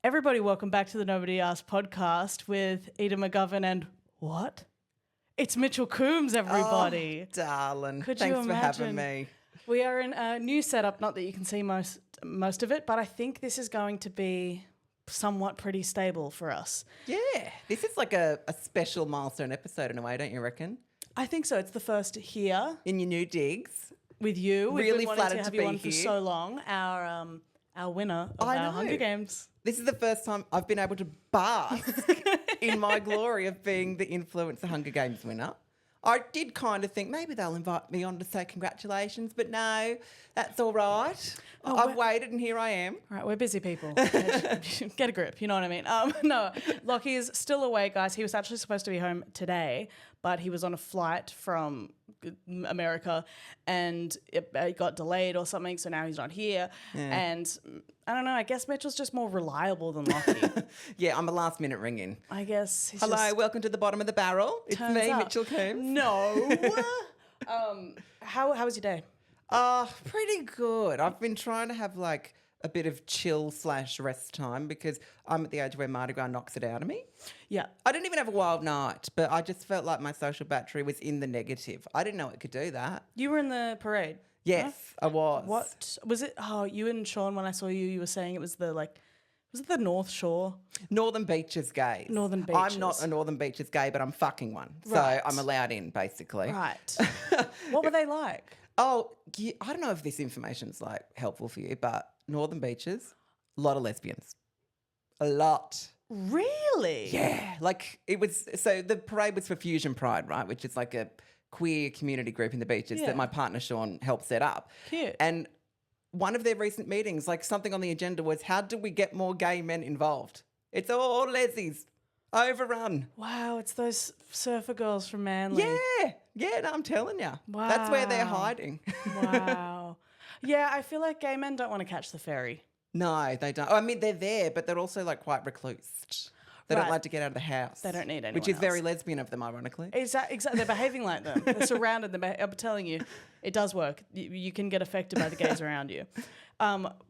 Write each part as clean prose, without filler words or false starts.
Everybody, welcome back to the Nobody Asked podcast with Eda McGovern and what? It's Mitchell Coombs, everybody. Oh, darling. Could Thanks you for having imagine? me. We are in a new setup, not that you can see most of it, but I think this is going to be somewhat pretty stable for us. Yeah, this is like a special milestone episode in a way, don't you reckon? I think so. It's the first here In your new digs. with you. We've Really been wanting flattered to have to you be on for here. so long. Our winner of I our know. Hunger Games. This is the first time I've been able to bask in my glory of being the Influencer Hunger Games winner. I did kind of think maybe they'll invite me on to say congratulations, but no, that's all right. I've waited and here I am. All right, we're busy people. Get a grip, you know what I mean? No, Lachy is still away, guys. He was actually supposed to be home today, but he was on a flight from America and it got delayed or something, so now he's not here. Yeah. And I don't know, I guess Mitchell's just more reliable than Lachy. Yeah, I'm a last minute ringing. I guess he's Hello, just welcome to the bottom of the barrel. It's turns me, up. Mitchell Coombs. No. How was your day? Pretty good. I've been trying to have like a bit of chill/rest time because I'm at the age where Mardi Gras knocks it out of me. Yeah. I didn't even have a wild night, but I just felt like my social battery was in the negative. I didn't know it could do that. You were in the parade. Yes, I was. What was it? Oh, you and Sean, when I saw you, you were saying it was was it the North Shore? Northern Beaches gays. Northern I'm Beaches. not a Northern Beaches gay, but I'm fucking one. So Right. I'm allowed in, basically. Right. What were they like? Oh, yeah, I don't know if this information's like helpful for you, but Northern Beaches, a lot of lesbians. A lot. Really? Yeah, like it was. So the parade was for Fusion Pride, right? Which is like a queer community group in the beaches Yeah. that my partner Sean helped set up. Cute. And one of their recent meetings, like something on the agenda was, how do we get more gay men involved? It's all lesies, overrun. Wow, it's those surfer girls from Manly. Yeah, no, I'm telling you. That's where they're Wow. hiding. Wow. Yeah, I feel like gay men don't want to catch the ferry. No, they don't. I mean, they're there, but they're also like quite reclused. They Right. don't like to get out of the house. They don't need anyone Which is very else. lesbian of them, ironically. Exactly. They're behaving like them. They're surrounded. I'm telling you, it does work. You can get affected by the gays around you.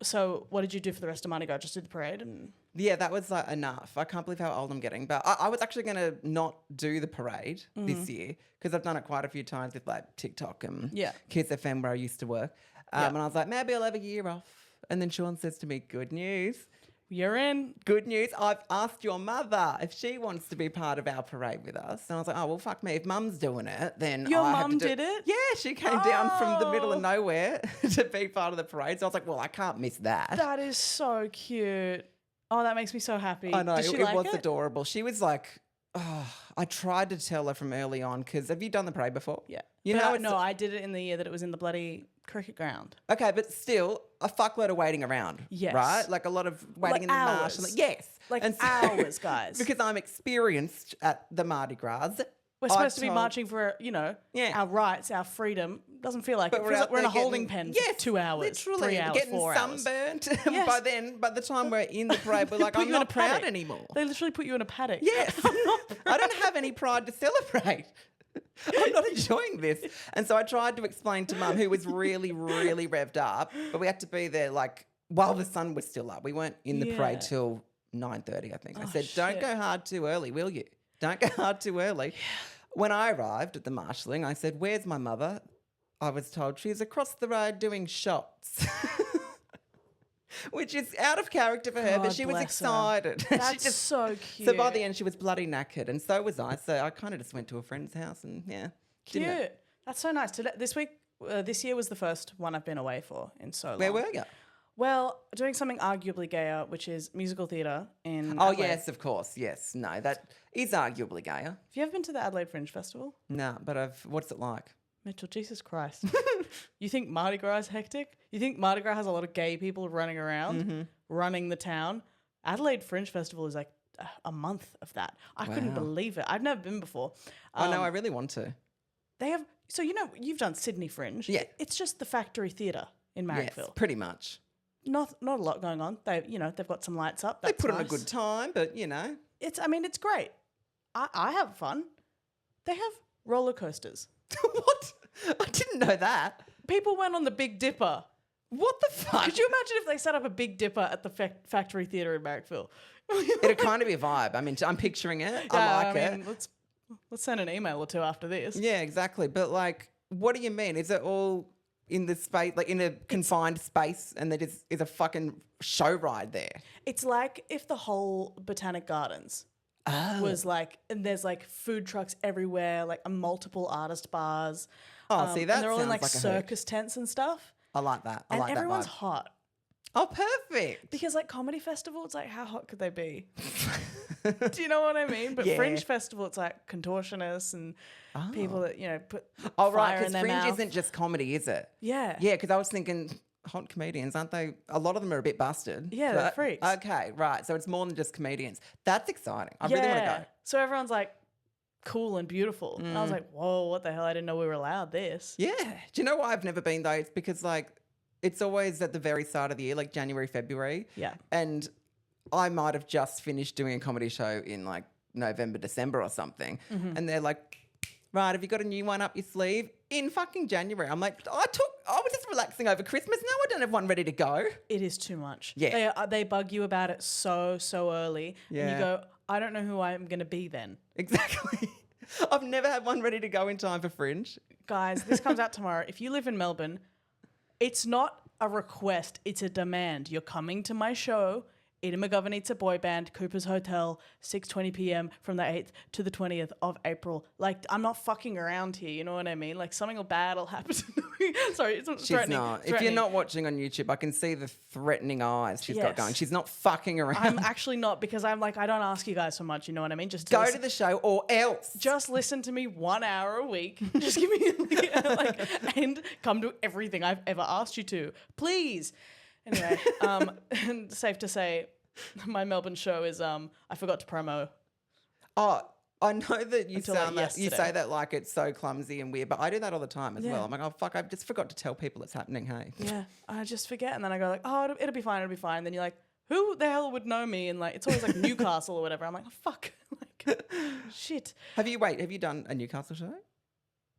So what did you do for the rest of Mardi Gras? Just did the parade? And Yeah, that was like enough. I can't believe how old I'm getting. But I was actually going to not do the parade this year because I've done it quite a few times with like TikTok and Yeah. Kids FM where I used to work. And I was like, maybe I'll have a year off. And then Sean says to me, good news. you're in. Good news. I've asked your mother if she wants to be part of our parade with us. And I was like, oh, well, fuck me. If mum's doing it, then Your I have mum to do did it? Yeah, she came down from the middle of Oh. nowhere to be part of the parade. So I was like, well, I can't miss that. That is so cute. Oh, that makes me so happy. I know, Did she it like was adorable. She was like, oh, I tried to tell her from early on because have you done the parade before? Yeah. You But know, no, I did it in the year that it was in the bloody cricket ground. Okay, but still a fuckload of waiting around. Yes. Right? Like a lot of waiting in the hours. marsh. Yes. Like And so- hours, guys. Because I'm experienced at the Mardi Gras. We're supposed to be marching for, Yeah. our rights, our freedom. Doesn't feel like it. But Feels like we're in a out there holding getting- pen for 2 hours, literally, 3 hours, getting 4 hours. sunburnt. Yes. By the time we're in the parade, we're like, Put I'm you in not a proud paddock. anymore. They literally put you in a paddock. Yes. I don't have any pride to celebrate. I'm not enjoying this. And so I tried to explain to mum, who was really, really revved up, but we had to be there like while the sun was still up. We weren't in the Yeah. parade till 9:30, I think. I said, shit. don't go hard too early, will you? Don't go hard too early. When I arrived at the marshalling, I said, where's my mother? I was told she's across the road doing shots. Which is out of character for her, God but she was bless her. excited. She That's so cute. So by the end, she was bloody knackered, and so was I. So I kind of just went to a friend's house, and didn't Cute. it? That's so nice. This year was the first one I've been away for in so long. Where were you? Well, doing something arguably gayer, which is musical theatre in Oh Adelaide. yes, of course, yes. No, that is arguably gayer. Have you ever been to the Adelaide Fringe Festival? No, but what's it like? Mitchell, Jesus Christ. You think Mardi Gras is hectic? You think Mardi Gras has a lot of gay people running around, running the town? Adelaide Fringe Festival is like a month of that. I couldn't Wow. believe it. I've never been before. I know, I really want to. They have, so you've done Sydney Fringe. Yeah. It's just the Factory Theatre in Yes, Marrickville. pretty much. Not a lot going on. They've got some lights up. They That's put on a nice. good time, but It's great. I have fun. They have roller coasters. what? I didn't know that. People went on the Big Dipper. What the fuck? Could you imagine if they set up a Big Dipper at the Factory Theatre in Marrickville? It'd kind of be a vibe. I mean, I'm picturing it. I like it. Let's send an email or two after this. Yeah, exactly. But like, what do you mean? Is it all in the space, like in a confined space, and there just is a fucking show ride there? It's like if the whole Botanic Gardens was like, and there's like food trucks everywhere, like multiple artist bars. Oh, see, that and they're all in sounds like like a circus tents and stuff. I like that. I And like that everyone's vibe. hot. Oh, perfect. Because like comedy festival, it's like how hot could they be? Do you know what I mean? But Yeah. Fringe festival, it's like contortionists and people that put Oh, fire right, in because their Fringe mouth. isn't just comedy, is it? Yeah. Yeah, because I was thinking hot comedians, aren't they? A lot of them are a bit busted. Yeah, they're but- freaks. Okay, right. So it's more than just comedians. That's exciting. I really want to go. So everyone's like cool and beautiful. And I was like, whoa, what the hell? I didn't know we were allowed this. Yeah. Do you know why I've never been though? It's because like it's always at the very start of the year, like January, February. Yeah. And I might have just finished doing a comedy show in like November, December or something. And they're like, right, have you got a new one up your sleeve? In fucking January. I'm like, I was just relaxing over Christmas. Now I don't have one ready to go. It is too much. Yeah. They bug you about it so early. And Yeah. you go, I don't know who I'm going to be then. Exactly. I've never had one ready to go in time for Fringe. Guys, this comes out tomorrow. If you live in Melbourne, it's not a request, it's a demand. You're coming to my show. Eden McGovern Eats a Boy Band, Cooper's Hotel, 6:20 p.m. from the 8th to the 20th of April. Like, I'm not fucking around here, you know what I mean? Like, something bad will happen to me. Sorry, it's She's threatening. not. If threatening. you're not watching on YouTube, I can see the threatening eyes she's got Yes. going. She's not fucking around. I'm actually not, because I'm like, I don't ask you guys so much, you know what I mean? Just Go listen, to the show or else. just listen to me 1 hour a week. Just give me like, and come to everything I've ever asked you to, please. Anyway, and safe to say, my Melbourne show is I forgot to promo. Oh, I know that you Until, sound like, that you yesterday. say that like it's so clumsy and weird, but I do that all the time as Yeah. well. I'm like, oh fuck, I just forgot to tell people it's happening. Hey. Yeah, I just forget, and then I go like, oh, it'll be fine, it'll be fine. And then you're like, who the hell would know me? And like, it's always like Newcastle or whatever. I'm like, oh fuck, like, shit. Have you done a Newcastle show?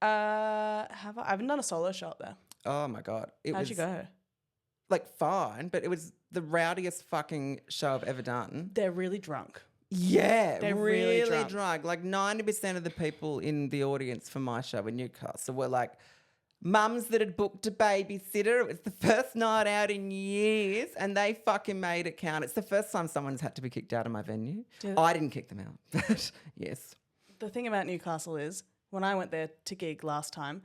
Have I haven't done a solo show up there. Oh my god, it How'd was you go? like fine, but it was the rowdiest fucking show I've ever done. They're really drunk. Yeah, They're really really drunk. drunk. Like 90% of the people in the audience for my show in Newcastle were like mums that had booked a babysitter. It was the first night out in years and they fucking made it count. It's the first time someone's had to be kicked out of my venue. Yeah. I didn't kick them out, but yes. The thing about Newcastle is, when I went there to gig last time,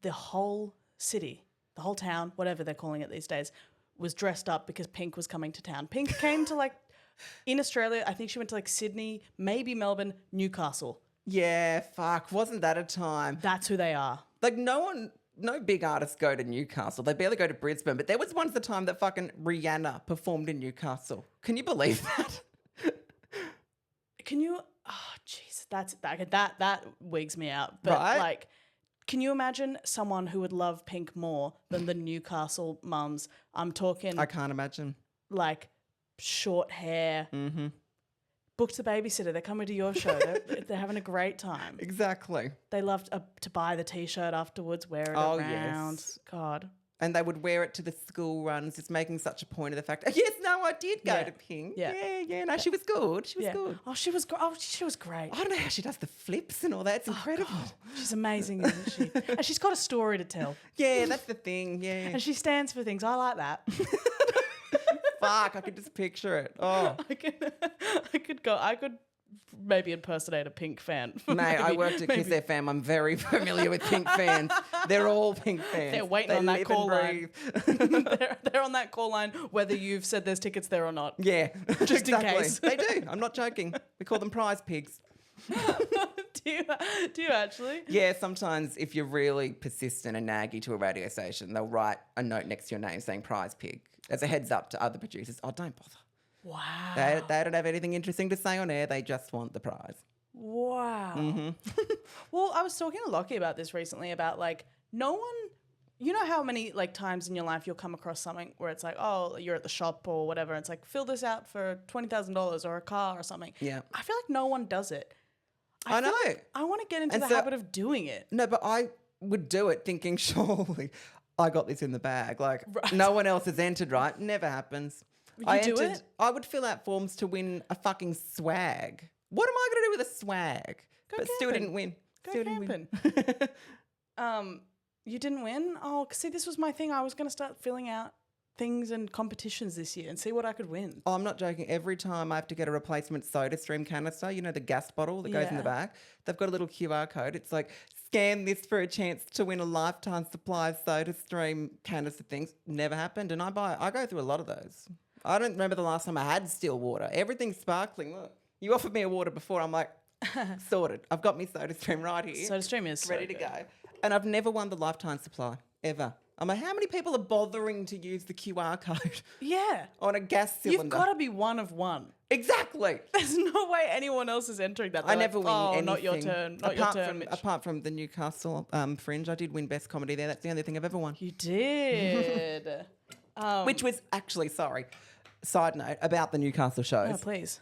the whole city, the whole town, whatever they're calling it these days, was dressed up because Pink was coming to town. Pink came to like, in Australia, I think she went to like Sydney, maybe Melbourne, Newcastle. Yeah, fuck. Wasn't that a time? That's who they are. Like no big artists go to Newcastle. They barely go to Brisbane, but there was once the time that fucking Rihanna performed in Newcastle. Can you believe that? Can you? Oh, jeez, that wigs me out. But Right? like, can you imagine someone who would love Pink more than the Newcastle mums? I'm talking I can't imagine. like short hair. Mm-hmm. Booked the babysitter. They're coming to your show. They're having a great time. Exactly. They love to buy the T-shirt afterwards, wear it Oh, around. yes. God. And they would wear it to the school runs, just making such a point of the fact, yes, no, I did go Yeah. to Pink. Yeah. Yeah, no, she was good. She was good. Oh, she was. She was great. I don't know how she does the flips and all that. It's incredible. She's amazing, isn't she? And she's got a story to tell. Yeah, that's the thing. Yeah. And she stands for things. I like that. Fuck, I could just picture it. Oh. I could maybe impersonate a Pink fan. Mate, I Maybe- worked at maybe. Kiss FM. I'm very familiar with Pink fans. They're all Pink fans. They're waiting They on that live call and line. breathe. they're on that call line, whether you've said there's tickets there or not. Yeah, Just in exactly. case. They do. I'm not joking. We call them prize pigs. do you actually? Yeah, sometimes if you're really persistent and naggy to a radio station, they'll write a note next to your name saying prize pig as a heads up to other producers. Oh, don't bother. Wow. They don't have anything interesting to say on air. They just want the prize. Wow. Mm-hmm. Well, I was talking to Lachy about this recently about like no one, you know how many like times in your life you'll come across something where it's like, oh, you're at the shop or whatever. And it's like, fill this out for $20,000 or a car or something. Yeah. I feel like no one does it. I feel know. like I want to get into And the so- habit of doing it. No, but I would do it thinking, surely I got this in the bag. Like, Right. no one else has entered, right? Never happens. You do it? I would fill out forms to win a fucking swag. What am I going to do with a swag? Go But still camping. didn't win. Go Still didn't camping. win. You didn't win? Oh, see, this was my thing. I was going to start filling out things and competitions this year and see what I could win. Oh, I'm not joking. Every time I have to get a replacement soda stream canister, you know, the gas bottle that goes in the Yeah. back, they've got a little QR code. It's like, scan this for a chance to win a lifetime supply of soda stream canister things. Never happened. And I go through a lot of those. I don't remember the last time I had still water. Everything's sparkling. Look, you offered me a water before. I'm like, sorted. I've got me soda stream right here. Soda Stream is ready to go. And I've never won the lifetime supply, ever. I'm like, how many people are bothering to use the QR code Yeah. on a gas cylinder? You've got to be one of one. Exactly. There's no way anyone else is entering that. I They're never like, win oh, anything. not your turn. Not your turn, Mitch. Apart from the Newcastle Fringe, I did win Best Comedy there. That's the only thing I've ever won. You did. Which was actually, sorry, side note about the Newcastle shows. Oh, please.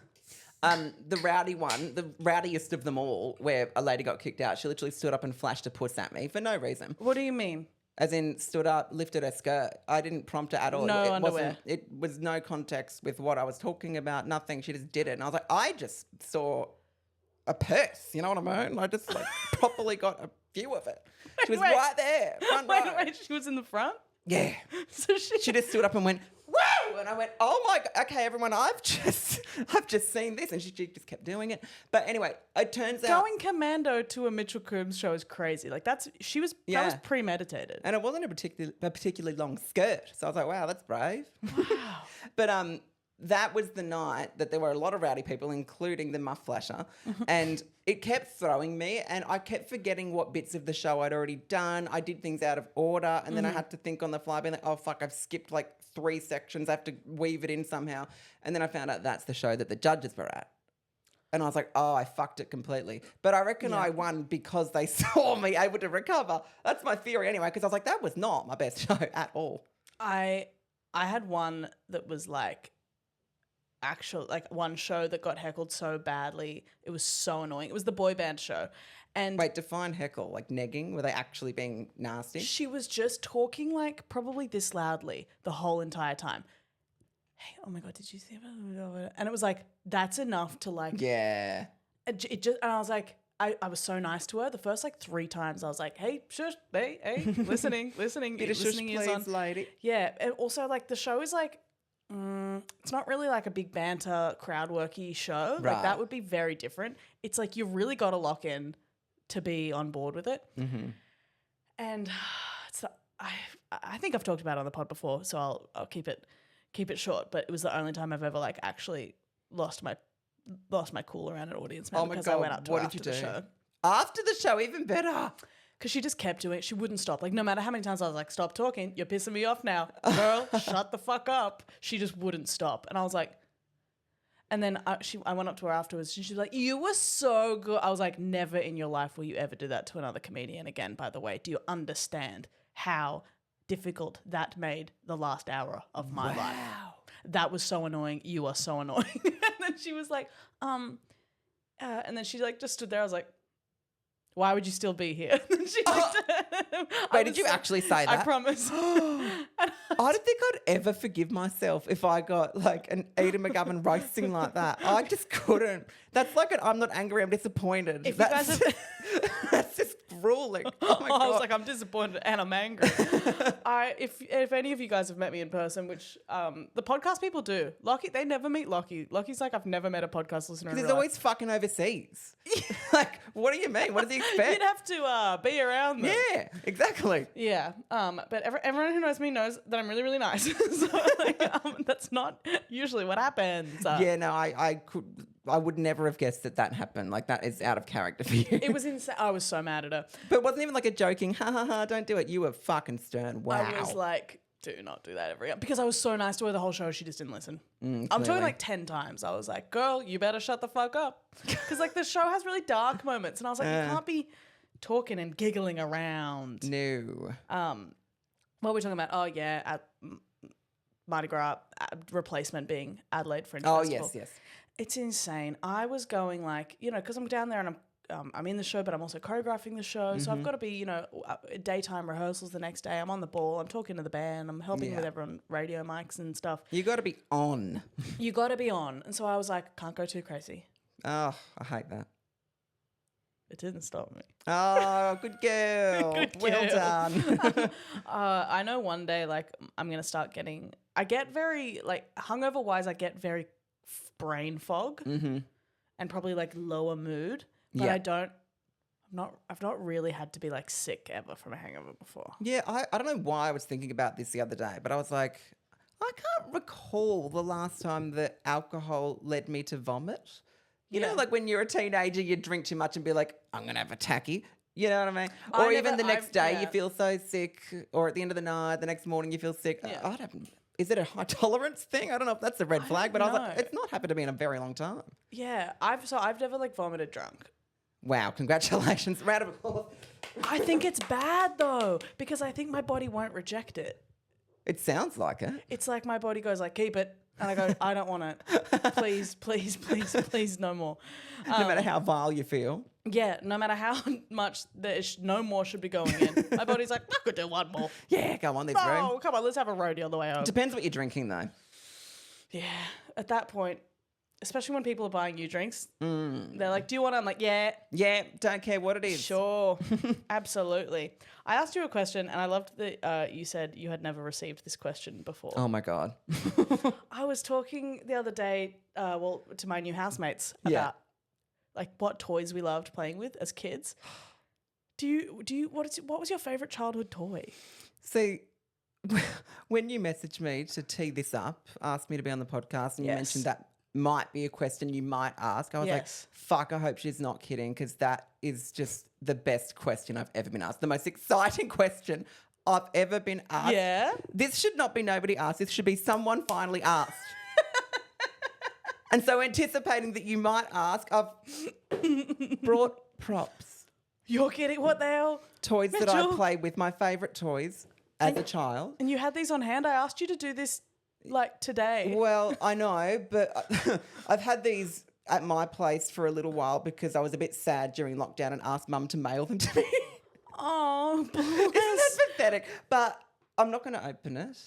The rowdy one, the rowdiest of them all, where a lady got kicked out, she literally stood up and flashed a puss at me for no reason. What do you mean? As in, stood up, lifted her skirt. I didn't prompt her at all. No it underwear. It was no context with what I was talking about, nothing. She just did it. And I was like, I just saw a purse, you know what I mean? I just like properly got a view of it. She was Wait. right there, front row. Wait, she was in the front? Yeah. So She just stood up and went, woo! And I went, oh my God, okay, everyone, I've just seen this. And she just kept doing it. But anyway, it turns out. Going commando to a Mitchell Coombs show is crazy. Like that was Yeah. premeditated. And it wasn't a particularly long skirt. So I was like, wow, that's brave. Wow. But that was the night that there were a lot of rowdy people, including the muff flasher. And it kept throwing me, and I kept forgetting what bits of the show I'd already done. I did things out of order, and then I had to think on the fly, being like, oh, fuck, I've skipped like 3 sections. I have to weave it in somehow. And then I found out that's the show that the judges were at. And I was like, oh, I fucked it completely. But I reckon I won because they saw me able to recover. That's my theory anyway, because I was like, that was not my best show at all. I had one that was like one show that got heckled so badly. It was so annoying. It was the boy band show. And Wait, define heckle, like negging? Were they actually being nasty? she was just talking like probably this loudly the whole entire time. Hey, oh my God, did you see that? And it was like, that's enough to like, Yeah. it just, and I was like, I was so nice to her. The first like 3 times I was like, hey, shush, hey, listening, Bit of shush, listening is on. please, lady. Yeah. And also like the show is like, it's not really like a big banter crowd worky show. Like Right. that would be very different. It's like you've really got to lock in to be on board with it. Mm-hmm. And it's I think I've talked about it on the pod before, so I'll keep it short. But it was the only time I've ever like actually lost my cool around an audience member because I went up to her what after did you the do? show. After the show, even better. Because she just kept doing it. She wouldn't stop. Like, no matter how many times I was like, stop talking. You're pissing me off now. Girl, shut the fuck up. She just wouldn't stop. And I was like, and then I went up to her afterwards and she was like, you were so good. I was like, never in your life will you ever do that to another comedian again, by the way. Do you understand how difficult that made the last hour of my life? That was so annoying. You are so annoying. And then she was like, and then she like just stood there. I was like, why would you still be here? And she looked at him. Wait, did you actually say that? I promise. I don't think I'd ever forgive myself if I got like an Eden McGovern roasting like that. I just couldn't. That's like I'm not angry, I'm disappointed. If you guys have- that's just grueling. Oh my God. I was like, I'm disappointed and I'm angry. If any of you guys have met me in person, which the podcast people do, Lachy, they never meet Lachy. Lachy's like, I've never met a podcast listener in Because he's real life. always fucking overseas. Like, what do you mean? What does he expect? You'd have to be around them. Yeah, exactly. Yeah. But everyone who knows me knows that I'm really, really nice. So like, that's not usually what happens. Yeah, no, I would never have guessed that happened. Like, that is out of character for you. It was insane. I was so mad at her. But it wasn't even like a joking, ha ha ha, don't do it. You were fucking stern. Wow. I was like, do not do that ever again. Because I was so nice to her the whole show, she just didn't listen. I'm clearly. talking like 10 times. I was like, girl, you better shut the fuck up. Because like the show has really dark moments. And I was like, you can't be talking and giggling around. No. What were we talking about? Oh, yeah. At Mardi Gras replacement being Adelaide Fringe Oh, Festival. yes. It's insane. I was going like, because I'm down there and I'm in the show, but I'm also choreographing the show. So I've got to be, daytime rehearsals the next day. I'm on the ball. I'm talking to the band. I'm helping with everyone, radio mics and stuff. You got to be on. You got to be on. And so I was like, can't go too crazy. Oh, I hate that. It didn't stop me. Oh, good girl. Good Well girl. done. I know one day, I'm going to start I get very, hungover wise, I get very brain fog and probably lower mood. But I've not really had to be sick ever from a hangover before. Yeah, I don't know why I was thinking about this the other day, but I was like, I can't recall the last time that alcohol led me to vomit. You know, when you're a teenager, you drink too much and be like, I'm going to have a tacky. You know what I mean? Or even the next day you feel so sick, or at the end of the night, the next morning you feel sick. Yeah. Is it a high tolerance thing? I don't know if that's a red flag, but I was like, it's not happened to me in a very long time. Yeah, I've never vomited drunk. Wow, congratulations. Round of applause. I think it's bad though, because I think my body won't reject it. It sounds like it. It's like my body goes keep it. And I go, I don't want it. Please, please, please, please, no more. No matter how vile you feel. Yeah, no matter how much no more should be going in. My body's like, I could do one more. Yeah, go on, there's room. Oh, come on, let's have a roadie on the way home. Depends what you're drinking though. Yeah, at that point, especially when people are buying you drinks, they're like, do you want it? I'm like, yeah. Yeah, don't care what it is. Sure, absolutely. I asked you a question and I loved that you said you had never received this question before. Oh my God. I was talking the other day, to my new housemates about what toys we loved playing with as kids. What was your favorite childhood toy? See, when you messaged me to tee this up, asked me to be on the podcast, and you mentioned that might be a question you might ask, I was like, fuck, I hope she's not kidding, because that is just the best question I've ever been asked. The most exciting question I've ever been asked. Yeah? This should not be nobody asked. This should be someone finally asked. And so anticipating that you might ask, I've brought props. You're kidding? What the hell? Toys that I played with, my favourite toys as a child. And you had these on hand? I asked you to do this today. Well, I know, but I've had these at my place for a little while because I was a bit sad during lockdown and asked Mum to mail them to me. Oh, bless. Isn't that pathetic? But I'm not going to open it.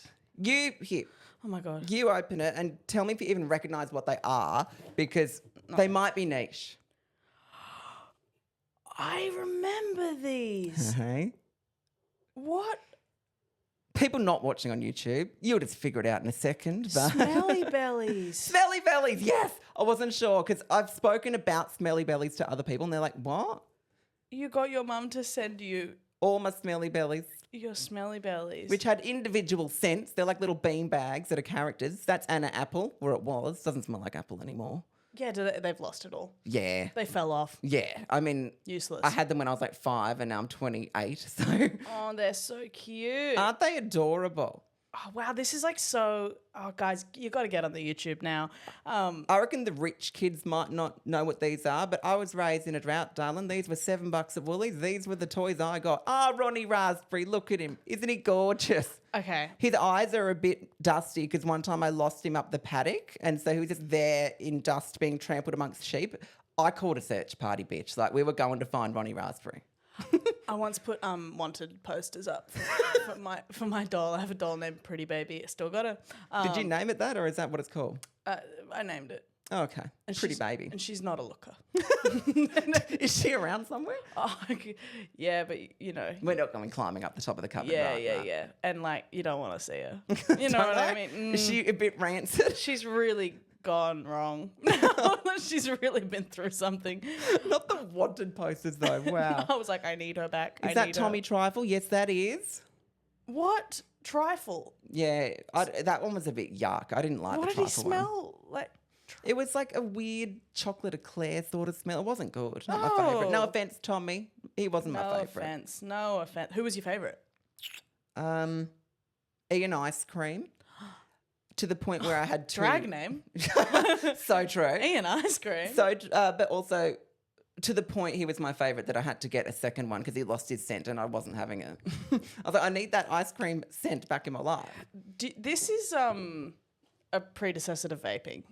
Here. Oh my God. You open it and tell me if you even recognise what they are, because they might be niche. I remember these. Hey. What? People not watching on YouTube, you'll just figure it out in a second. But Smelly bellies. Smelly bellies, yes. I wasn't sure because I've spoken about smelly bellies to other people and they're like, what? You got your mum to send you All my smelly bellies. your smelly bellies. Which had individual scents. They're like little bean bags that are characters. That's Anna Apple, or it was. Doesn't smell like apple anymore. Yeah, they've lost it all. Yeah. They fell off. Yeah. I mean, Useless. I had them when I was like 5 and now I'm 28. So Oh, they're so cute. aren't they adorable? Oh, wow, this is so... Oh, guys, you got to get on the YouTube now. I reckon the rich kids might not know what these are, but I was raised in a drought, darling. These were $7 at Woolies. These were the toys I got. Ronnie Raspberry, look at him. Isn't he gorgeous? Okay. His eyes are a bit dusty because one time I lost him up the paddock, and so he was just there in dust being trampled amongst sheep. I called a search party, bitch. We were going to find Ronnie Raspberry. I once put wanted posters up for my doll. I have a doll named Pretty Baby. I still got her. Did you name it that, or is that what it's called? I named it. Oh, okay. Pretty Baby. And she's not a looker. Is she around somewhere? Oh, yeah, but We're not going climbing up the top of the cupboard. Yeah, right? yeah, No. yeah. And you don't want to see her. You know what I mean? Is she a bit rancid? She's really gone wrong. She's really been through something. Not the wanted posters though. Wow. I was like, I need her back. Is that Tommy Trifle? Yes, that is. What? Trifle? Yeah, that one was a bit yuck. I didn't like What the did he Trifle one. smell like? It was like a weird chocolate eclair sort of smell. It wasn't good. Not my favourite. No Oh. offence, Tommy. He wasn't my No favourite. offense. No offense. Who was your favorite? Ian Ice Cream. To the point where I had to... Drag name. So true. Ian Ice Cream. So, but also to the point he was my favourite that I had to get a second one because he lost his scent and I wasn't having it. I was like, I need that ice cream scent back in my life. This is a predecessor to vaping.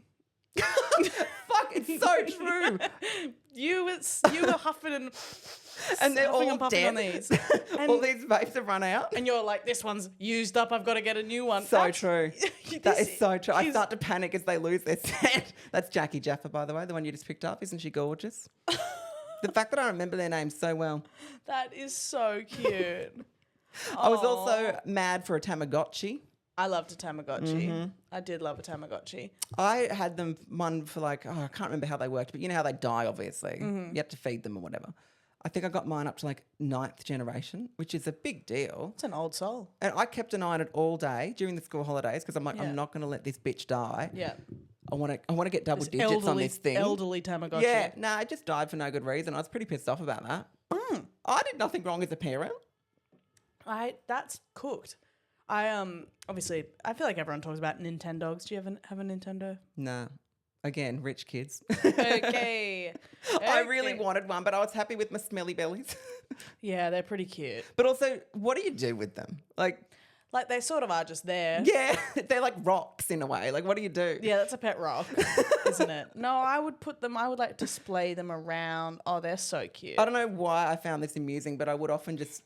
Fuck, it's so true. You were huffing And they're huffing all and puffing on dead. these. All these vapes have run out. And you're like, this one's used up. I've got to get a new one. So true. That is so true. I she's- start to panic as they lose their scent. That's Jackie Jaffa, by the way, the one you just picked up. Isn't she gorgeous? The fact that I remember their names so well. That is so cute. I was also mad for a Tamagotchi. I loved a Tamagotchi. I did love a Tamagotchi. I had them one for I can't remember how they worked, but you know how they die, obviously. You have to feed them or whatever. I think I got mine up to 9th generation, which is a big deal. It's an old soul. And I kept an eye on it all day during the school holidays because I'm like, Yeah. I'm not going to let this bitch die. Yeah. I want to get double This digits on this thing. Elderly Tamagotchi. Yeah, no, it just died for no good reason. I was pretty pissed off about that. I did nothing wrong as a parent. That's cooked. Obviously I feel like everyone talks about Nintendogs. Do you have a Nintendo? Nah. Again, rich kids. Okay. I really wanted one, but I was happy with my smelly bellies. Yeah, they're pretty cute. But also, what do you do with them? Like they sort of are just there. Yeah, they're like rocks in a way. What do you do? Yeah, that's a pet rock, isn't it? No, I would display them around. Oh, they're so cute. I don't know why I found this amusing, but I would often just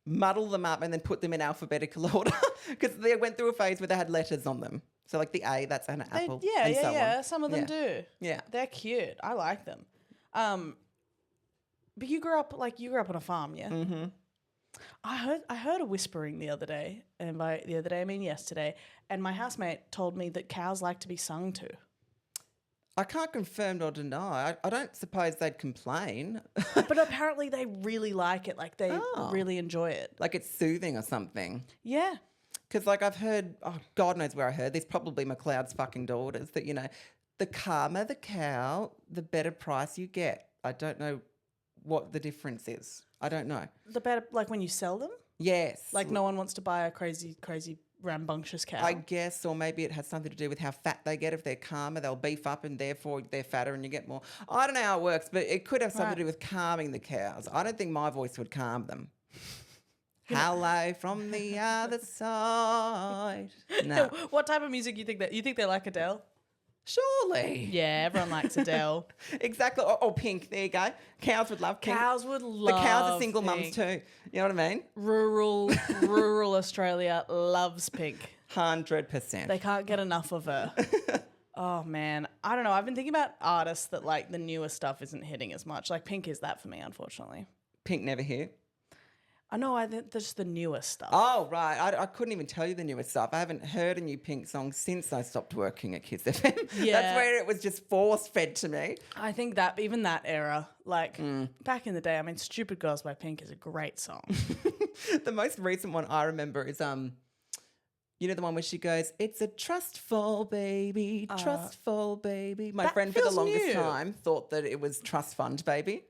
muddle them up and then put them in alphabetical order because they went through a phase where they had letters on them. So the A, that's an apple. And so on. Some of them do. Yeah. They're cute. I like them. But you grew up on a farm, yeah? Mm-hmm. I heard a whispering the other day, and by the other day I mean yesterday, and my housemate told me that cows like to be sung to. I can't confirm nor deny. I don't suppose they'd complain. But apparently they really like it. They really enjoy it. It's soothing or something. Yeah. Because I've heard, God knows where I heard this, probably McLeod's fucking daughters, that, the calmer the cow, the better price you get. I don't know what the difference is. I don't know. The better, when you sell them? Yes. No one wants to buy a crazy, rambunctious cow. I guess, or maybe it has something to do with how fat they get. If they're calmer, they'll beef up and therefore they're fatter and you get more. I don't know how it works, but it could have something to do with calming the cows. I don't think my voice would calm them. Hello from the other side. No. What type of music you think they like Adele? Surely. Yeah, everyone likes Adele. Exactly. Or Pink. There you go. Cows would love Pink. Cows would love The cows are single Pink. mums too. You know what I mean? Rural Australia loves Pink. 100%. They can't get enough of her. Oh, man. I don't know. I've been thinking about artists that, the newer stuff isn't hitting as much. Pink is that for me, unfortunately. Pink never here. I know. I think that's the newest stuff. Oh, right. I couldn't even tell you the newest stuff. I haven't heard a new Pink song since I stopped working at Kiss FM. Yeah. That's where it was just force-fed to me. I think that even that era, back in the day, Stupid Girls by Pink is a great song. The most recent one I remember is, the one where she goes, it's a trustful baby, trustful baby. My friend for the longest time thought that it was Trust Fund Baby.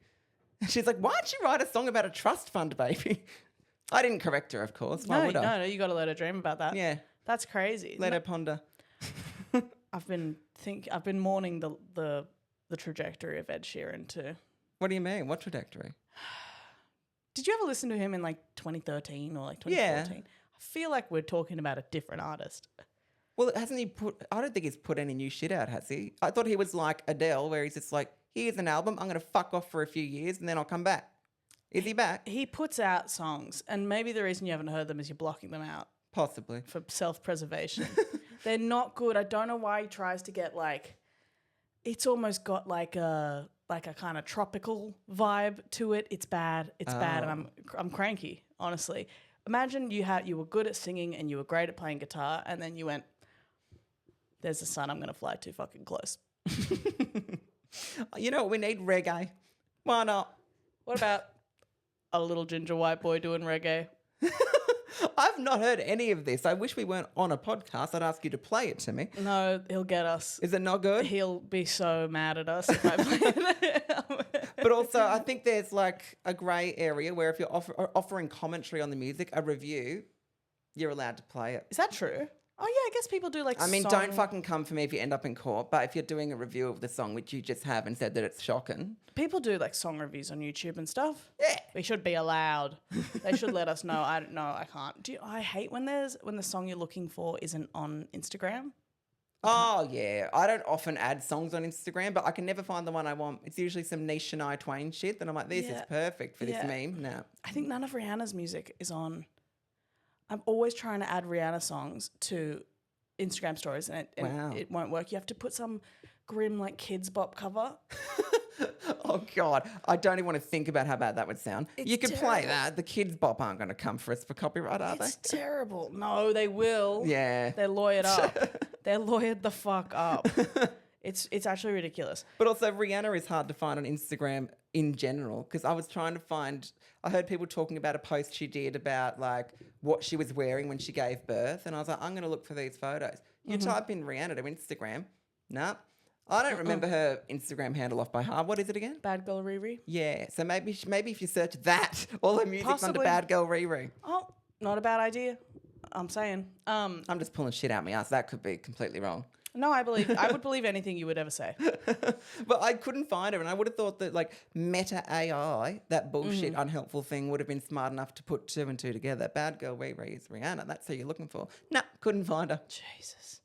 She's like, why'd you write a song about a trust fund baby? I didn't correct her, of course. Why would I? No, you got to let her dream about that. Yeah. That's crazy. Let her ponder. I've been mourning the trajectory of Ed Sheeran too. What do you mean? What trajectory? Did you ever listen to him in 2013 or 2014? Yeah. I feel like we're talking about a different artist. Well, hasn't he I don't think he's put any new shit out, has he? I thought he was like Adele, where he's just like, here's an album, I'm going to fuck off for a few years and then I'll come back. Is he back? He puts out songs, and maybe the reason you haven't heard them is you're blocking them out. Possibly. For self-preservation. They're not good. I don't know why he tries to get it's almost got a kind of tropical vibe to it. It's bad. It's bad, and I'm cranky, honestly. Imagine you were good at singing and you were great at playing guitar, and then you went, there's the sun, I'm going to fly too fucking close. You know what? We need reggae. Why not? What about a little ginger white boy doing reggae? I've not heard any of this. I wish we weren't on a podcast. I'd ask you to play it to me. No, he'll get us. Is it not good? He'll be so mad at us if I play it. But also, I think there's a grey area where if you're offering commentary on the music, a review, you're allowed to play it. Is that true? Oh, yeah, I guess people do don't fucking come for me if you end up in court. But if you're doing a review of the song, which you just have and said that it's shocking. People do song reviews on YouTube and stuff. Yeah. We should be allowed. They should let us know. I can't. I hate when the song you're looking for isn't on Instagram. Oh, yeah. I don't often add songs on Instagram, but I can never find the one I want. It's usually some niche Shania Twain shit that I'm like, this is Yeah. perfect for this Yeah. meme. No. I think none of Rihanna's music is on. I'm always trying to add Rihanna songs to Instagram stories, and Wow. it won't work. You have to put some grim like kids bop cover. Oh, God. I don't even want to think about how bad that would sound. It's You could play terrible. that. The kids' bop aren't going to come for us for copyright, are It's they? terrible. No, they will. Yeah. They're lawyered up. They're lawyered the fuck up. It's actually ridiculous. But also, Rihanna is hard to find on Instagram in general because I was trying to find. I heard people talking about a post she did about like what she was wearing when she gave birth, and I was like, I'm going to look for these photos. You type in Rihanna to Instagram, nah. I don't remember her Instagram handle off by heart. What is it again? Bad Girl Riri. Yeah, so maybe if you search that, all her music's under Possibly. Bad Girl Riri. Oh, not a bad idea. I'm saying. I'm just pulling shit out my ass. That could be completely wrong. No, I would believe anything you would ever say. But I couldn't find her, and I would have thought that like Meta AI, that bullshit unhelpful thing, would have been smart enough to put 2 and 2 together. Bad Girl Riri is Rihanna. That's who you're looking for. Nah, couldn't find her. Jesus.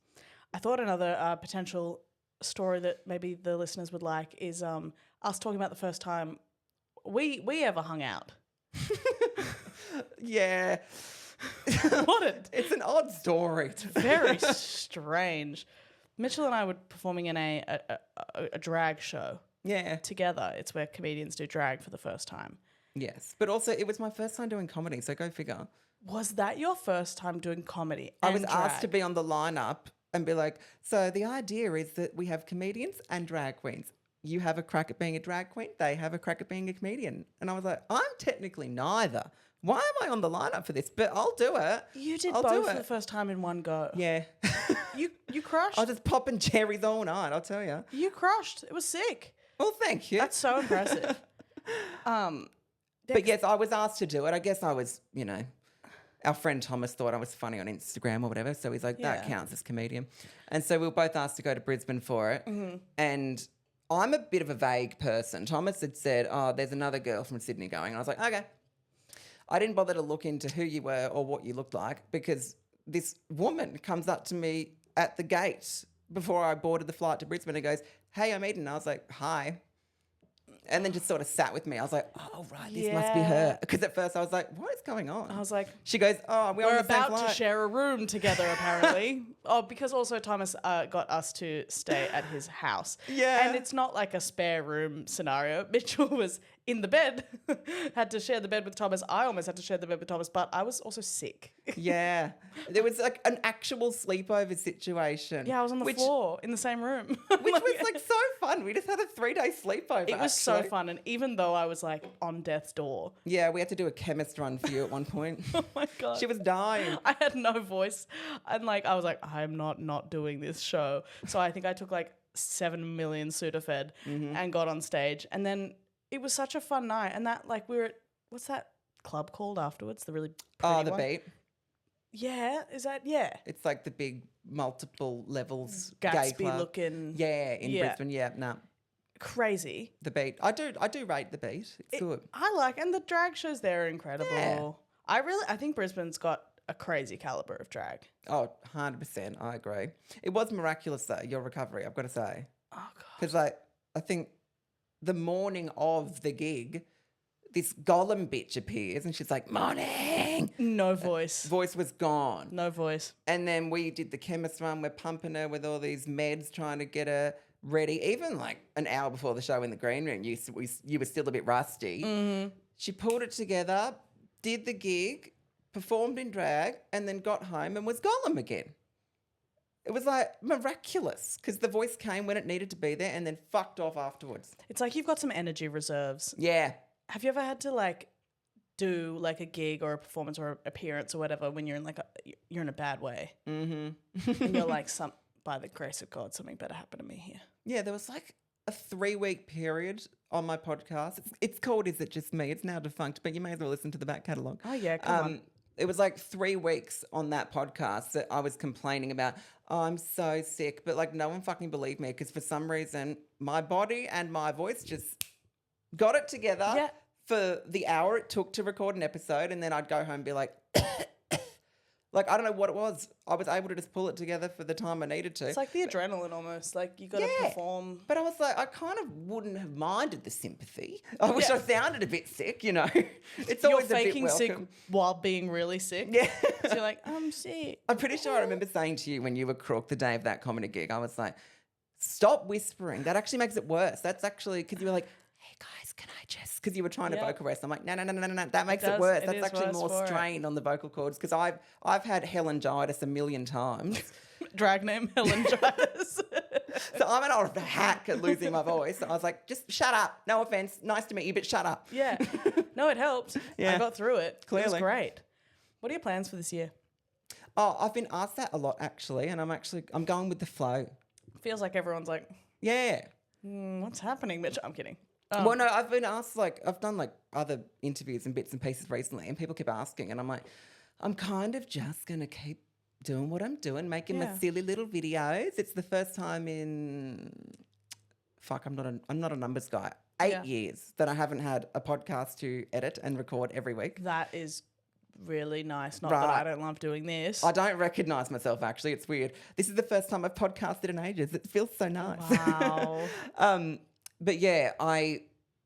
I thought another potential story that maybe the listeners would like is us talking about the first time we ever hung out. Yeah. It's an odd story. Very strange. Mitchell and I were performing in a drag show Yeah. together. It's where comedians do drag for the first time. Yes. But also, it was my first time doing comedy, so go figure. Was that your first time doing comedy? I and was asked drag? to be on the lineup and be like, so the idea is that we have comedians and drag queens. You have a crack at being a drag queen, they have a crack at being a comedian. And I was like, I'm technically neither. Why am I on the lineup for this? But I'll do it. You did I'll both do for the it. first time in one go. Yeah. You crushed. I was just popping cherries all night, I'll tell you. You crushed. It was sick. Well, thank you. That's so impressive. But yes, I was asked to do it. I guess I was, our friend Thomas thought I was funny on Instagram or whatever. So he's like, that Yeah. counts as comedian. And so we were both asked to go to Brisbane for it. Mm-hmm. And I'm a bit of a vague person. Thomas had said, oh, there's another girl from Sydney going. And I was like, okay. I didn't bother to look into who you were or what you looked like because this woman comes up to me at the gate before I boarded the flight to Brisbane and goes, hey, I'm Eden. I was like, hi. And then just sort of sat with me. I was like, oh, right, this must be her. Yeah. Because at first I was like, what is going on? I was like, She goes, oh, we're on we're the same about to flight. share a room together, apparently. Oh, because also Thomas got us to stay at his house. Yeah. And it's not like a spare room scenario. Mitchell was in the bed, had to share the bed with Thomas. I almost had to share the bed with Thomas, but I was also sick. Yeah. There was like an actual sleepover situation. Yeah, I was on the floor in the same room. Which was like so fun. We just had a 3-day sleepover. It was so actually. fun. And even though I was like on death's door, Yeah, we had to do a chemist run for you at one point. oh my God. She was dying. I had no voice. And like, I was like, I'm not doing this show. So I think I took like 7 million Sudafed and got on stage. And then it was such a fun night. And that like, we were at, what's that club called afterwards? The really pretty Oh, the one? beat. Yeah. Is that, yeah. It's like the big multiple levels gay Gatsby club. looking. Yeah, in Yeah. Brisbane. Yeah, no. Crazy. The beat. I do rate the beat. It's good. I like, and the drag shows there are incredible. Yeah. I think Brisbane's got a crazy caliber of drag. Oh, 100%. I agree. It was miraculous though, your recovery, I've got to say. Oh God. Because I think the morning of the gig, this Gollum bitch appears and she's like, morning. No voice. Voice was gone. No voice. And then we did the chemist run. We're pumping her with all these meds, trying to get her ready. Even like an hour before the show in the green room, you were still a bit rusty. Mm-hmm. She pulled it together, did the gig, performed in drag, and then got home and was Gollum again. It was like miraculous because the voice came when it needed to be there and then fucked off afterwards. It's like you've got some energy reserves. Yeah. Have you ever had to like do like a gig or a performance or appearance or whatever when you're in like you're in a bad way Mm-hmm. and you're like, by the grace of God, something better happened to me here. Yeah, there was like a 3-week period on my podcast. It's called Is It Just Me? It's now defunct, but you may as well listen to the back catalogue. Oh yeah, come on. It was like 3 weeks on that podcast that I was complaining about, oh, I'm so sick. But like no one fucking believed me because for some reason my body and my voice just got it together Yeah. for the hour it took to record an episode. And then I'd go home and be like, Like, I don't know what it was. I was able to just pull it together for the time I needed to. It's like the adrenaline almost. Like you got to perform. But I was like, I kind of wouldn't have minded the sympathy. I wish I sounded a bit sick, you know. It's You're always faking a bit sick welcome. while being really sick. Yeah. So you're like, I'm sick. I'm pretty sure I remember saying to you when you were crook the day of that comedy gig, I was like, stop whispering. That actually makes it worse. That's actually, because you were like, hey guys, can I just, because you were trying to vocal rest. I'm like, no. That makes it worse. That's actually more strain on the vocal cords, because I've had Helengitis a million times. Drag name Helengitis. So I'm an old hack at losing my voice. So I was like, just shut up. No offense. Nice to meet you, but shut up. Yeah. No, it helped. Yeah. I got through it. Clearly. It was great. What are your plans for this year? Oh, I've been asked that a lot, actually, and I'm going with the flow. Feels like everyone's like, Yeah. what's happening, Mitch? I'm kidding. Well, no, I've been asked, like, I've done, like, other interviews and bits and pieces recently, and people keep asking, and I'm like, I'm kind of just going to keep doing what I'm doing, making my silly little videos. It's the first time in, I'm not a numbers guy, 8 years that I haven't had a podcast to edit and record every week. That is really nice. Not that I don't love doing this. I don't recognise myself, actually. It's weird. This is the first time I've podcasted in ages. It feels so nice. Wow. But yeah,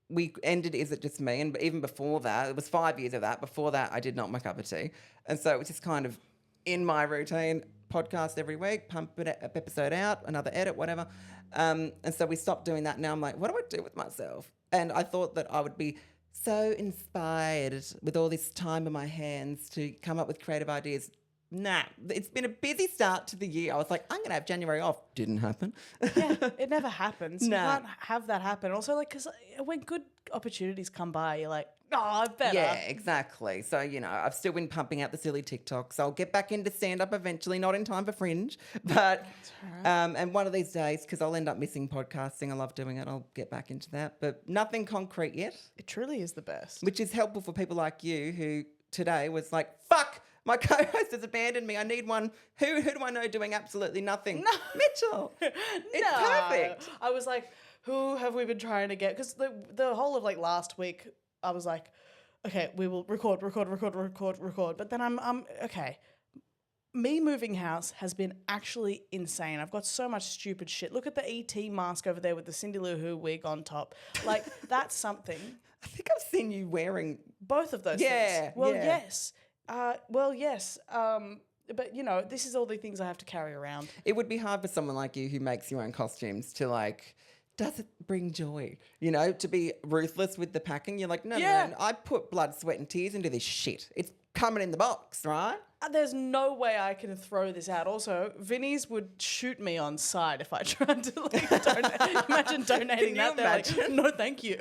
we ended Is It Just Me? And even before that, it was 5 years of that. Before that, I did Not My Cup of Tea. And so it was just kind of in my routine, podcast every week, pump an episode out, another edit, whatever. And so we stopped doing that. Now I'm like, what do I do with myself? And I thought that I would be so inspired with all this time in my hands to come up with creative ideas. Nah, it's been a busy start to the year. I was like, I'm going to have January off. Didn't happen. Yeah, it never happens. No. You can't have that happen. Also, like, because when good opportunities come by, you're like, oh, I better. Yeah, exactly. So, you know, I've still been pumping out the silly TikToks. I'll get back into stand-up eventually, not in time for Fringe. But, and one of these days, because I'll end up missing podcasting, I love doing it, I'll get back into that. But nothing concrete yet. It truly is the best. Which is helpful for people like you who today was like, fuck, my co-host has abandoned me. I need one. Who do I know doing absolutely nothing? No. Mitchell. It's perfect. I was like, who have we been trying to get? Because the whole of like last week, I was like, okay, we will record. But then I'm okay. Me moving house has been actually insane. I've got so much stupid shit. Look at the ET mask over there with the Cindy Lou Who wig on top. Like, that's something. I think I've seen you wearing Both of those things. Well, yes. But, you know, this is all the things I have to carry around. It would be hard for someone like you who makes your own costumes to, like, does it bring joy? You know, to be ruthless with the packing. You're like, no, I put blood, sweat and tears into this shit. It's coming in the box, right? There's no way I can throw this out. Also, Vinnie's would shoot me on sight if I tried to, like, donate. Imagine donating that. They're like, no, thank you.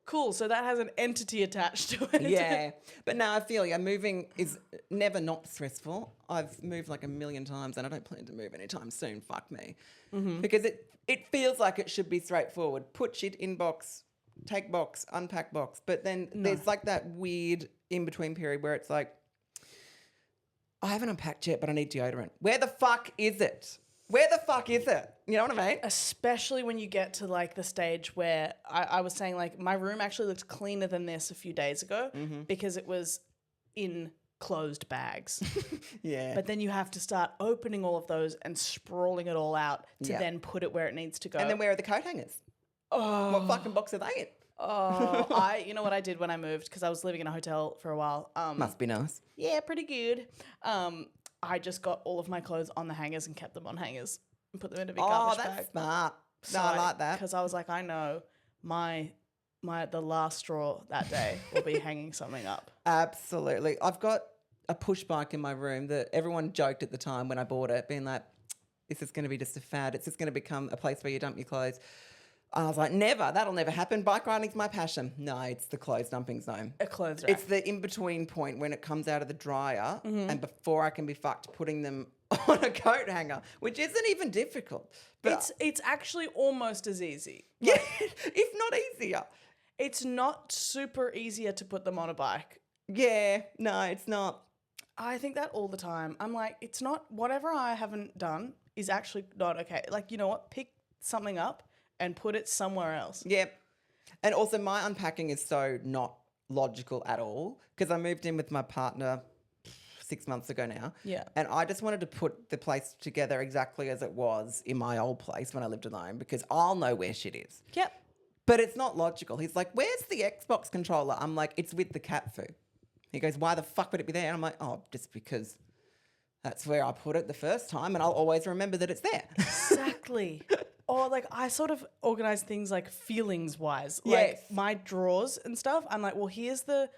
Cool. So that has an entity attached to it. Yeah. But no, I feel moving is never not stressful. I've moved like a million times and I don't plan to move anytime soon. Fuck me. Mm-hmm. Because it feels like it should be straightforward. Put shit in box, take box, unpack box. But then there's like that weird in-between period where it's like, I haven't unpacked yet, but I need deodorant. Where the fuck is it? Where the fuck is it? You know what I mean? Especially when you get to like the stage where I was saying like my room actually looked cleaner than this a few days ago because it was in closed bags. Yeah. But then you have to start opening all of those and sprawling it all out to then put it where it needs to go. And then where are the coat hangers? Oh. What fucking box are they in? Oh, you know what I did when I moved because I was living in a hotel for a while. Must be nice. Yeah, pretty good. I just got all of my clothes on the hangers and kept them on hangers and put them in a big garbage bag. Oh, that's smart. No, I like that. Because I was like, I know the last straw that day will be hanging something up. Absolutely. I've got a push bike in my room that everyone joked at the time when I bought it, being like, this is going to be just a fad. It's just going to become a place where you dump your clothes. I was like, never. That'll never happen. Bike riding's my passion. No, it's the clothes dumping zone. A clothes rack. It's the in-between point when it comes out of the dryer and before I can be fucked putting them on a coat hanger, which isn't even difficult. But it's actually almost as easy. Yeah, if not easier. It's not super easier to put them on a bike. Yeah, no, it's not. I think that all the time. I'm like, it's not, whatever I haven't done is actually not okay. Like, you know what? Pick something up and put it somewhere else. Yep. And also my unpacking is so not logical at all because I moved in with my partner 6 months ago now. Yeah. And I just wanted to put the place together exactly as it was in my old place when I lived alone because I'll know where shit is. Yep. But it's not logical. He's like, where's the Xbox controller? I'm like, it's with the cat food. He goes, why the fuck would it be there? And I'm like, oh, just because that's where I put it the first time and I'll always remember that it's there. Exactly. Or like I sort of organize things like feelings wise. Yes. Like my drawers and stuff. I'm like, well, here's the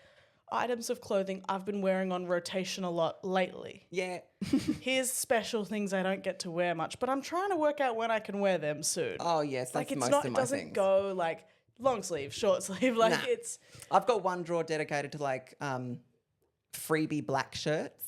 items of clothing I've been wearing on rotation a lot lately. Yeah. Here's special things I don't get to wear much, but I'm trying to work out when I can wear them soon. Oh, yes, that's like it's most not, of it my doesn't things. go like long sleeve, short sleeve. Like Nah. it's I've got one drawer dedicated to like freebie black shirts,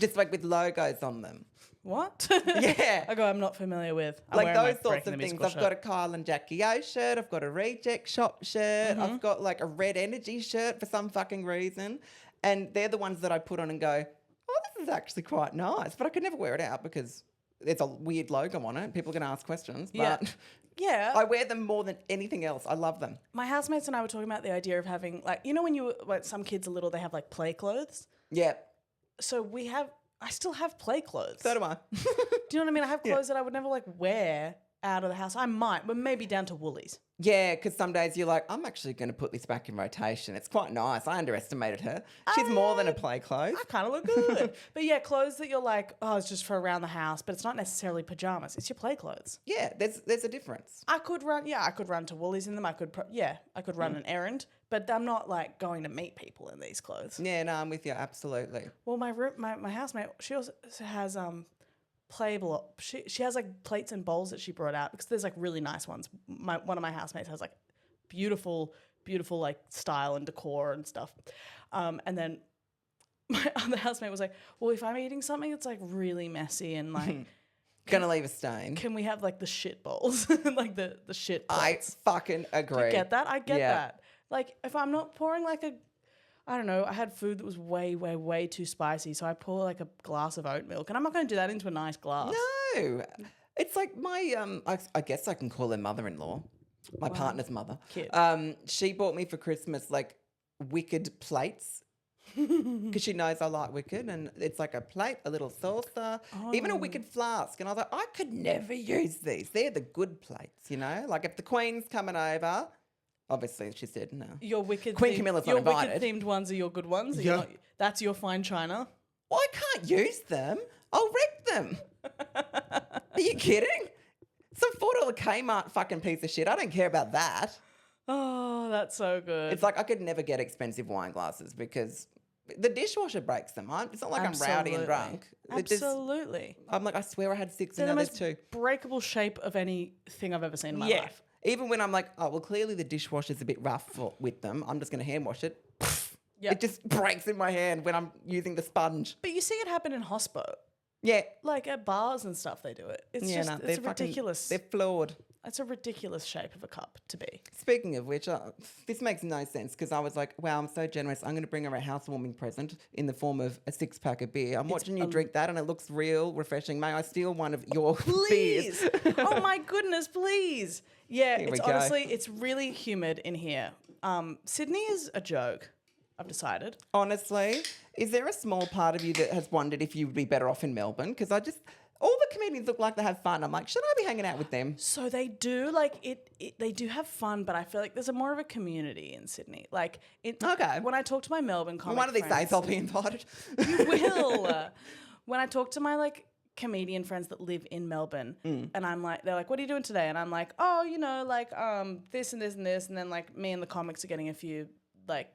just like with logos on them. what? Yeah. I go, I'm not familiar with. I'm Like wearing my those sorts Breaking of the things. Musical I've got a Kyle and Jackie O shirt. I've got a Reject Shop shirt. Mm-hmm. I've got like a Red Energy shirt for some fucking reason. And they're the ones that I put on and go, oh, this is actually quite nice. But I could never wear it out because there's a weird logo on it. People are going to ask questions. Yeah. But Yeah. I wear them more than anything else. I love them. My housemates and I were talking about the idea of having like, you know, when some kids are little, they have like play clothes. Yeah. So I still have play clothes. So do I. Do you know what I mean? I have clothes that I would never like wear out of the house. I might, but maybe down to Woolies. Yeah, because some days you're like, I'm actually going to put this back in rotation. It's quite nice. I underestimated her. She's more than a play clothes. I kind of look good. But yeah, clothes that you're like, oh, it's just for around the house, but it's not necessarily pajamas. It's your play clothes. Yeah, there's a difference. I could run to Woolies in them. I could run an errand, but I'm not like going to meet people in these clothes. Yeah, no, I'm with you. Absolutely. Well, my housemate, she also has playable. She has like plates and bowls that she brought out because there's like really nice ones. One of my housemates has like beautiful like style and decor and stuff. And then my other housemate was like, well, if I'm eating something that's like really messy and like Gonna leave a stain. can we have like the shit bowls? Like the shit I plates. fucking agree. I get that. I get Yeah. that. Like if I'm not pouring like I don't know, I had food that was way, way, way too spicy. So I pour like a glass of oat milk and I'm not going to do that into a nice glass. No. It's like my, I guess I can call her mother-in-law, my partner's mother. Cute. She bought me for Christmas like wicked plates because she knows I like wicked, and it's like a plate, a little saucer, even a wicked flask. And I was like, I could never use these. They're the good plates, you know? Like if the Queen's coming over, obviously she said no. Your wicked Queen Camilla's not your invited. wicked themed ones are your good ones. Yeah. That's your fine china. Well, I can't use them. I'll wreck them. Are you kidding? Some $4 Kmart fucking piece of shit. I don't care about that. Oh, that's so good. It's like I could never get expensive wine glasses because the dishwasher breaks them. It's not like I'm rowdy and drunk. Absolutely. I'm like, I swear I had 6 They're and the now there's most 2. breakable shape of anything I've ever seen in my Yeah. life. Even when I'm like, oh, well, clearly the dishwasher's a bit rough with them. I'm just going to hand wash it. Yep. It just breaks in my hand when I'm using the sponge. But you see it happen in hospo. Yeah. Like at bars and stuff, they do it. It's Yeah, just, no, it's they're a fucking- ridiculous. They're flawed. It's a ridiculous shape of a cup to be. Speaking of which, this makes no sense because I was like, wow, I'm so generous. I'm going to bring her a housewarming present in the form of a 6-pack of beer. I'm watching you drink that and it looks real refreshing. May I steal one of your beers? Please. Oh my goodness, please. Yeah, Here we it's go. honestly, it's really humid in here. Sydney is a joke, I've decided. Honestly, is there a small part of you that has wondered if you would be better off in Melbourne? Because all the comedians look like they have fun. I'm like, should I be hanging out with them? So they do, like, they do have fun, but I feel like there's more of a community in Sydney. Like, Okay. When I talk to my Melbourne comic One of these friends, days I'll be invited. You will. When I talk to my, like, comedian friends that live in Melbourne, and I'm like, they're like, what are you doing today? And I'm like, oh, you know, like, this and this and this. And then, like, me and the comics are getting a few, like,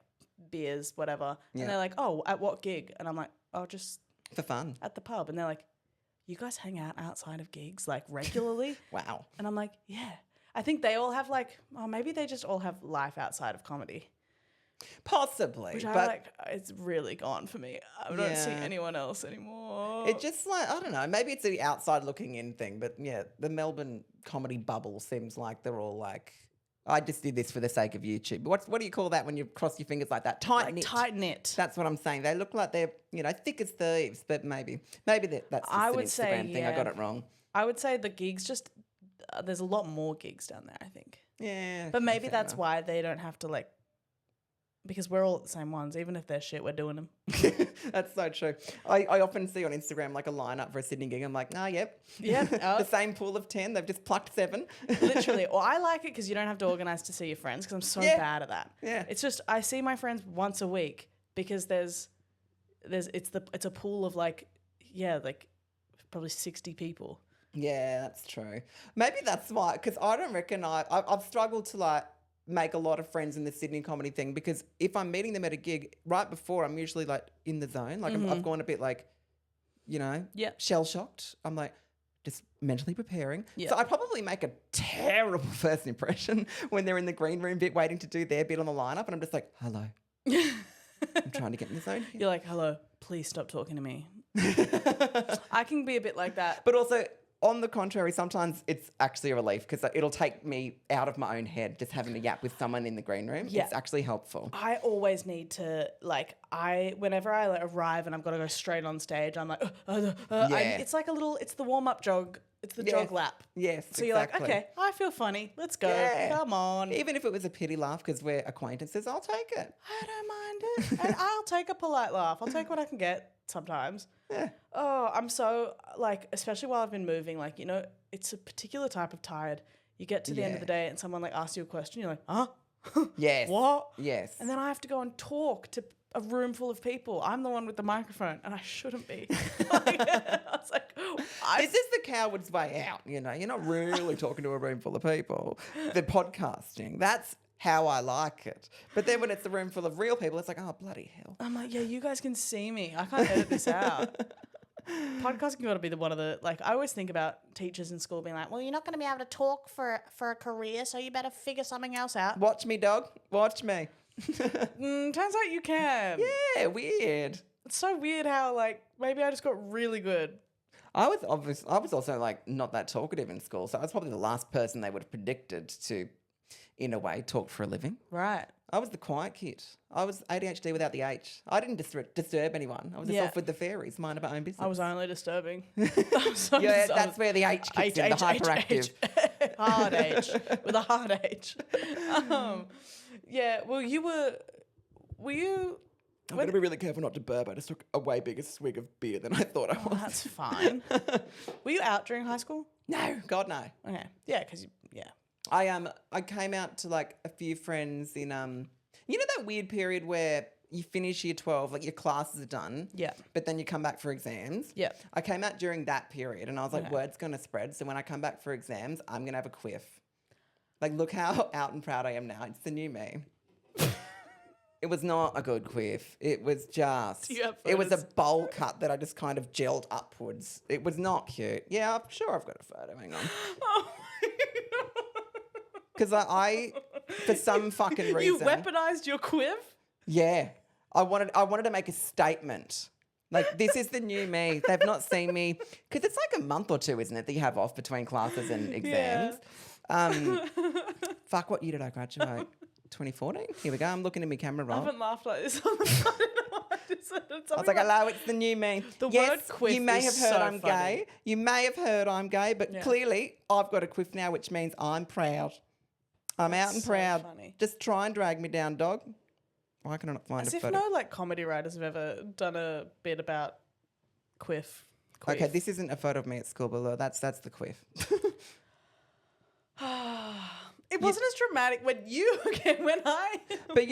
beers, whatever. Yeah. And they're like, oh, at what gig? And I'm like, oh, just For fun. at the pub. And they're like, you guys hang out outside of gigs, like, regularly? Wow. And I'm like, yeah. I think they all have, like, oh, maybe they just all have life outside of comedy. Possibly. Which I but like, it's really gone for me. I don't see Yeah. anyone else anymore. it just like, I don't know, maybe it's the outside looking in thing, but yeah, the Melbourne comedy bubble seems like they're all like, I just did this for the sake of YouTube. What do you call that when you cross your fingers like that? Tight knit. Tight knit. That's what I'm saying. They look like they're, thick as thieves, but maybe that's just I an would Instagram say, thing. I got it wrong. I would say the gigs just, there's a lot more gigs down there, I think. Yeah. But maybe fair that's enough. why they don't have to, like, because we're all the same ones. Even if they're shit, we're doing them. That's so true. I often see on Instagram like a lineup for a Sydney gig. I'm like, yep. Yeah. The same pool of 10. They've just plucked 7. Literally. Or I like it because you don't have to organise to see your friends because I'm so bad at that. Yeah. It's just I see my friends once a week because it's a pool of like probably 60 people. Yeah, that's true. Maybe that's why, because I don't reckon I've struggled to like make a lot of friends in the Sydney comedy thing, because if I'm meeting them at a gig right before, I'm usually like in the zone. Like I've gone a bit like, shell shocked. I'm like just mentally preparing. Yeah. So I probably make a terrible first impression when they're in the green room bit waiting to do their bit on the lineup, and I'm just like, hello. I'm trying to get in the zone here. You're like, hello, please stop talking to me. I can be a bit like that. But also, on the contrary, sometimes it's actually a relief because it'll take me out of my own head just having a yap with someone in the green room. Yeah. It's actually helpful. I always need to, whenever I arrive and I've got to go straight on stage, I'm like, it's like it's the warm-up jog. It's the jog lap. Yes, So you're like, okay, I feel funny. Let's go. Yeah. Come on. Even if it was a pity laugh because we're acquaintances, I'll take it. I don't mind it. And I'll take a polite laugh. I'll take what I can get sometimes. Yeah. Oh, I'm so, especially while I've been moving, it's a particular type of tired. You get to the end of the day and someone, asks you a question. You're like, huh? Yes. What? Yes. And then I have to go and talk to a room full of people. I'm the one with the microphone and I shouldn't be. I was like, this is the coward's way out, You're not really talking to a room full of people. The podcasting, that's how I like it. But then when it's a room full of real people, it's like, oh, bloody hell. I'm like, yeah, you guys can see me. I can't edit this out. Podcasting got to be one of the, I always think about teachers in school being like, well, you're not going to be able to talk for a career, so you better figure something else out. Watch me, dog. Watch me. Turns out you can. Yeah, weird. It's so weird how, maybe I just got really good. I was also, not that talkative in school, so I was probably the last person they would have predicted to, in a way, talk for a living. Right. I was the quiet kid. I was ADHD without the H. I didn't disturb anyone. I was just off with the fairies, minding my own business. I was only disturbing. That's where the H kicks in, the hyperactive. Hard H. With a hard H. Well, were you... I'm going to be really careful not to burp. I just took a way bigger swig of beer than I thought I was. That's fine. Were you out during high school? No, God, no. Okay. Yeah, because I came out to a few friends in that weird period where you finish year 12, your classes are done. Yeah. But then you come back for exams. Yeah. I came out during that period and I was like, word's going to spread. So when I come back for exams, I'm going to have a quiff. Look how out and proud I am now. It's the new me. It was not a good quiff. It was just, it was a bowl cut that I just kind of gelled upwards. It was not cute. Yeah, I'm sure I've got a photo. Hang on. Oh, because I, for some fucking reason, you weaponized your quiff. Yeah, I wanted to make a statement. This is the new me. They've not seen me because it's a month or two, isn't it, that you have off between classes and exams. Fuck, what year did I graduate? 2014. Here we go. I'm looking at my camera roll. I haven't laughed like this on the phone. I was like, hello, it's the new me. The word quiff you may have heard so I'm funny. gay. You may have heard I'm gay, but clearly I've got a quiff now, which means I'm proud. I'm out and so proud. funny. Just try and drag me down, dog. Why can I not find As a if photo? no comedy writers have ever done a bit about quiff. Okay, this isn't a photo of me at school, but that's the quiff. It wasn't as dramatic when But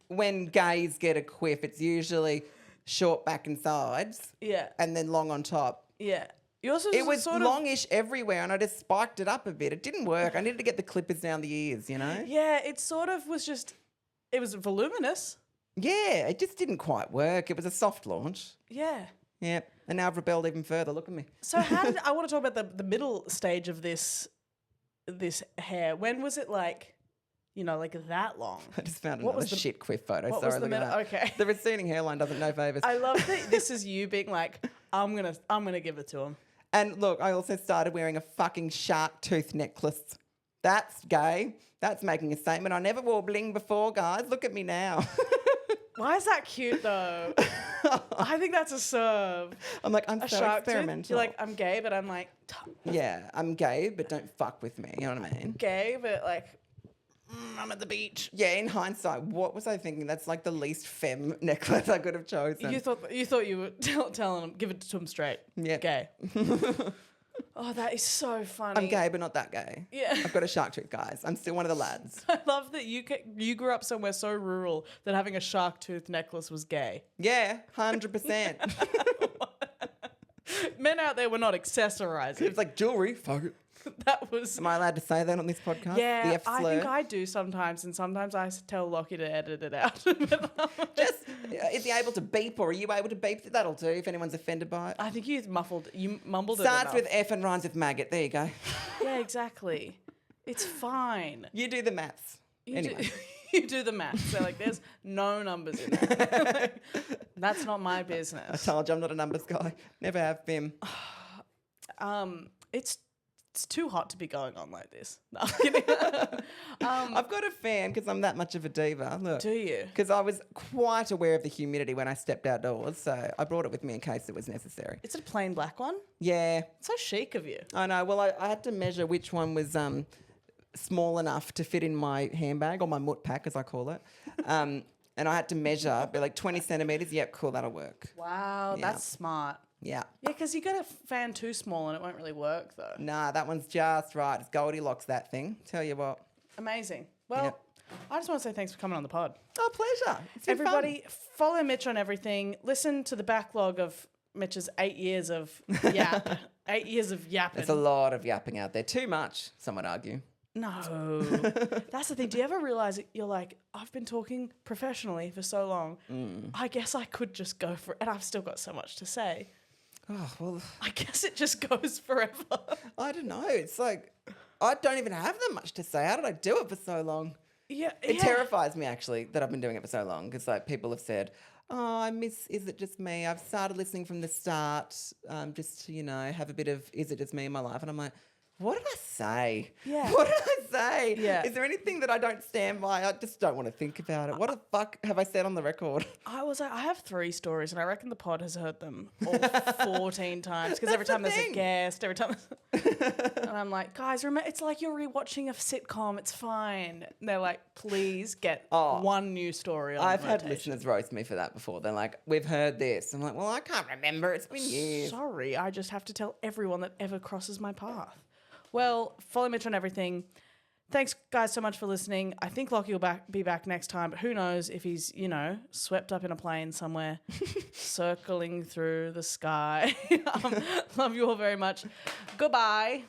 when gays get a quiff, it's usually short back and sides. Yeah. And then long on top. Yeah. You also It was longish everywhere and I just spiked it up a bit. It didn't work. I needed to get the clippers down the ears, Yeah, it sort of was just, it was voluminous. Yeah, it just didn't quite work. It was a soft launch. Yeah. Yeah. And now I've rebelled even further. Look at me. So I want to talk about the middle stage of this hair. When was it that long? I just found another shit quiff photo. What Sorry, was the look at that. Okay. The receding hairline doesn't know favours. I love that this is you being like, I'm gonna give it to him. And look, I also started wearing a fucking shark tooth necklace. That's gay. That's making a statement. I never wore bling before, guys. Look at me now. Why is that cute though? I think that's a serve. I'm like, I'm A so shark tooth? experimental. You're like, I'm gay, but I'm like, yeah, I'm gay, but don't fuck with me. You know what I mean? gay, but I'm at the beach. Yeah, in hindsight, what was I thinking? That's like the least femme necklace I could have chosen. You thought you were telling him, give it to him straight. Yeah. Gay. Oh, that is so funny. I'm gay, but not that gay. Yeah. I've got a shark tooth, guys. I'm still one of the lads. I love that you grew up somewhere so rural that having a shark tooth necklace was gay. Yeah, 100%. Men out there were not accessorizing. It's like jewelry. Fuck it. That was... Am I allowed to say that on this podcast? Yeah, The F I slur? think I do sometimes, and sometimes I tell Lachy to edit it out. Just, is he able to beep, or are you able to beep? That'll do if anyone's offended by it. I think you mumbled it Starts enough. with F and rhymes with maggot. There you go. Yeah, exactly. It's fine. You do the maths. Anyway. You do the math. So, like, there's no numbers in there. That's not my I business. told you I'm not a numbers guy. Never have been. It's too hot to be going on like this. No, I'm kidding. I've got a fan because I'm that much of a diva. Look. Do you? Because I was quite aware of the humidity when I stepped outdoors, so I brought it with me in case it was necessary. Is it a plain black one? Yeah. So chic of you. I know. Well, I had to measure which one was small enough to fit in my handbag, or my mutt pack, as I call it. And I had to measure, be like 20 centimetres. Yep, cool, that'll work. Wow, Yeah. that's smart. Yeah. Yeah, because you got a fan too small and it won't really work though. Nah, that one's just right. It's Goldilocks, that thing. Tell you what. Amazing. Well, Yep. I just want to say thanks for coming on the pod. Oh, pleasure. It's been Everybody, follow Mitch on everything. Listen to the backlog of Mitch's 8 years of yap. 8 years of yapping. There's a lot of yapping out there. Too much, some would argue. No. That's the thing. Do you ever realise that you're like, I've been talking professionally for so long. I guess I could just go for it. And I've still got so much to say. Oh, well, I guess it just goes forever. I don't know. It's like, I don't even have that much to say. How did I do it for so long? Yeah. It terrifies me, actually, that I've been doing it for so long. Because, like, people have said, oh, I miss Is It Just Me? I've started listening from the start just to, have a bit of Is It Just Me in my life. And I'm like, what did I say? Yeah. What did I say? Yeah. Is there anything that I don't stand by? I just don't want to think about it. What the fuck have I said on the record? I was like, I have 3 stories, and I reckon the pod has heard them all 14 times because every That's time the there's a thing. guest, every time, and I'm like, guys, remember, it's like you're rewatching a sitcom. It's fine. And they're like, please get one new story. On I've had rotation. listeners roast me for that before. They're like, we've heard this. I'm like, well, I can't remember. It's been years. Sorry, I just have to tell everyone that ever crosses my path. Well, follow Mitch on everything. Thanks, guys, so much for listening. I think Lachy will be back next time, but who knows if he's, swept up in a plane somewhere, circling through the sky. Love you all very much. Goodbye.